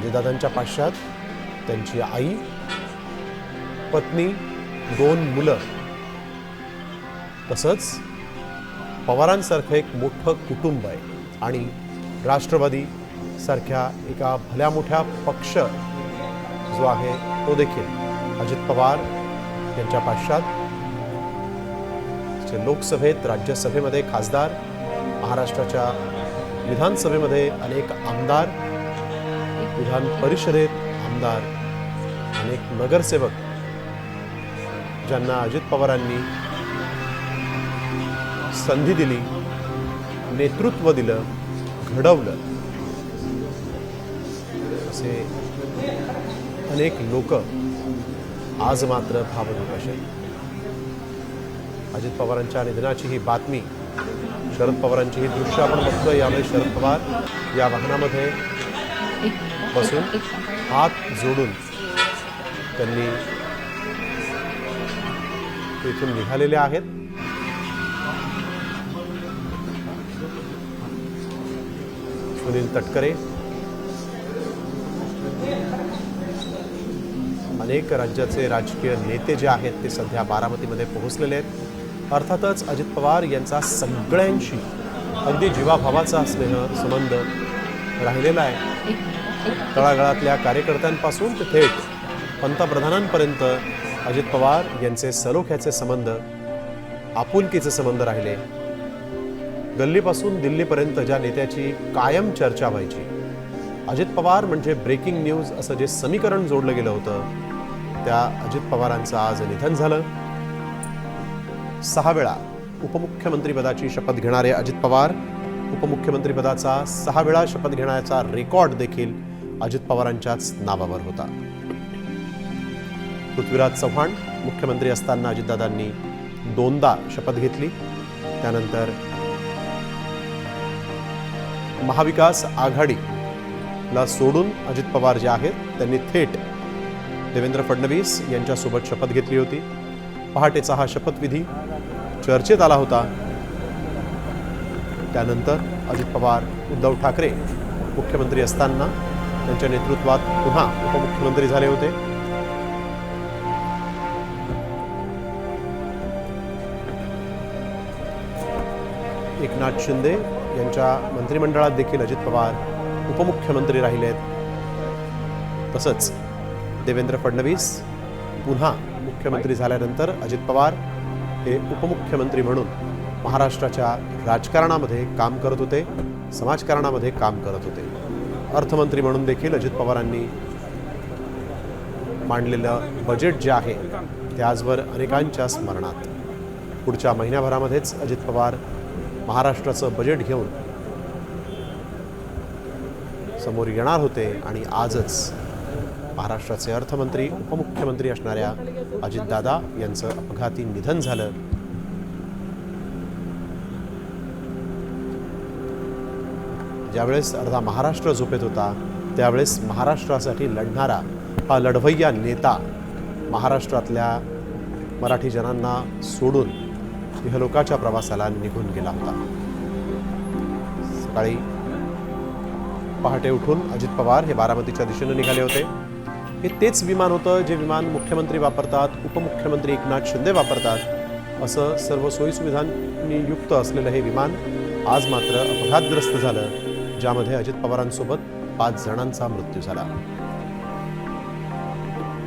अजितदादांच्या पाश्चात त्यांची आई, पत्नी, 2 मुलं, तसंच पवारांसारखं एक मोठं कुटुंब आहे आणि राष्ट्रवादी सारख्या एका भल्या मोठ्या पक्ष जो आहे तो देखील अजित पवार यांच्या पाश्चात लोकसभेत, राज्यसभेमध्ये खासदार, महाराष्ट्राच्या विधानसभेमध्ये अनेक आमदार, विधान परिषदेत आमदार, अनेक नगरसेवक ज्यांना अजित पवारांनी संधी दिली, नेतृत्व दिलं, घडवलं, असे अनेक लोक आज मात्र भावनिक आहेत. अजित पवारांच्या निधनाची ही बातमी, शरद पवारांची ही दृश्य आपण बघतोय. यावेळी शरद पवार या वाहनामध्ये बसून हात जोडून त्यांनी इथून निघालेले आहेत. सुनील तटकरे, अनेक राज्याचे राजकीय नेते जे आहेत ते सध्या बारामतीमध्ये पोहोचलेले आहेत. अर्थातच अजित पवार यांचा सगळ्यांशी अगदी जीवाभावाचा स्नेह संबंध राहिलेला आहे. तळागाळातल्या कार्यकर्त्यांपासून ते थेट पंतप्रधानांपर्यंत अजित पवार यांचे सलोख्याचे संबंध, आपुलकीचे संबंध राहिले. गल्लीपासून दिल्लीपर्यंत ज्या नेत्याची कायम चर्चा व्हायची, अजित पवार म्हणजे ब्रेकिंग न्यूज असं जे समीकरण जोडलं गेलं होतं, त्या अजित पवारांचं आज निधन झालं. 6 वेळा उपमुख्यमंत्रीपदाची शपथ घेणारे अजित पवार, उपमुख्यमंत्रीपदाचा 6 वेळा शपथ घेण्याचा रेकॉर्ड देखील अजित पवारांच्याच नावावर होता. पृथ्वीराज चव्हाण मुख्यमंत्री असताना अजितदादांनी 2दा शपथ घेतली. त्यानंतर महाविकास आघाडीला सोडून अजित पवार जे आहेत त्यांनी थेट देवेंद्र फडणवीस यांच्यासोबत शपथ घेतली होती. पहाटेचा हा शपथविधी चर्चेत आला होता. त्यानंतर अजित पवार उद्धव ठाकरे मुख्यमंत्री असताना त्यांच्या नेतृत्वात पुन्हा उपमुख्यमंत्री झाले होते. एकनाथ शिंदे यांच्या मंत्रिमंडळात देखील अजित पवार उपमुख्यमंत्री राहिलेत. तसंच देवेंद्र फडणवीस पुन्हा मुख्यमंत्री झाल्यानंतर अजित पवार हे उपमुख्यमंत्री म्हणून महाराष्ट्राच्या राजकारणामध्ये काम करत होते, समाजकारणामध्ये काम करत होते. अर्थमंत्री म्हणून देखील अजित पवारांनी मांडलेलं बजेट जे आहे ते आजवर अनेकांच्या स्मरणात. पुढच्या महिन्याभरामध्येच अजित पवार महाराष्ट्राचं बजेट घेऊन समोर येणार होते आणि आजच महाराष्ट्राचे अर्थमंत्री, उपमुख्यमंत्री असणाऱ्या अजितदादा यांचं अपघाती निधन झालं. ज्यावेळेस अर्धा महाराष्ट्र झोपेत होता त्यावेळेस महाराष्ट्रासाठी लढणारा हा लढवय्या नेता महाराष्ट्रातल्या मराठी जनांना सोडून इहलोकाच्या प्रवासाला निघून गेला होता. सकाळी पहाटे उठून अजित पवार हे बारामतीच्या दिशेने निघाले होते. हे तेच विमान होतं जे विमान मुख्यमंत्री वापरतात, उपमुख्यमंत्री एकनाथ शिंदे वापरतात. असं सर्व सोयीसुविधांनी युक्त असलेलं हे विमान आज मात्र अपघातग्रस्त झालं, ज्यामध्ये अजित पवारांसोबत 5 जणांचा मृत्यू झाला.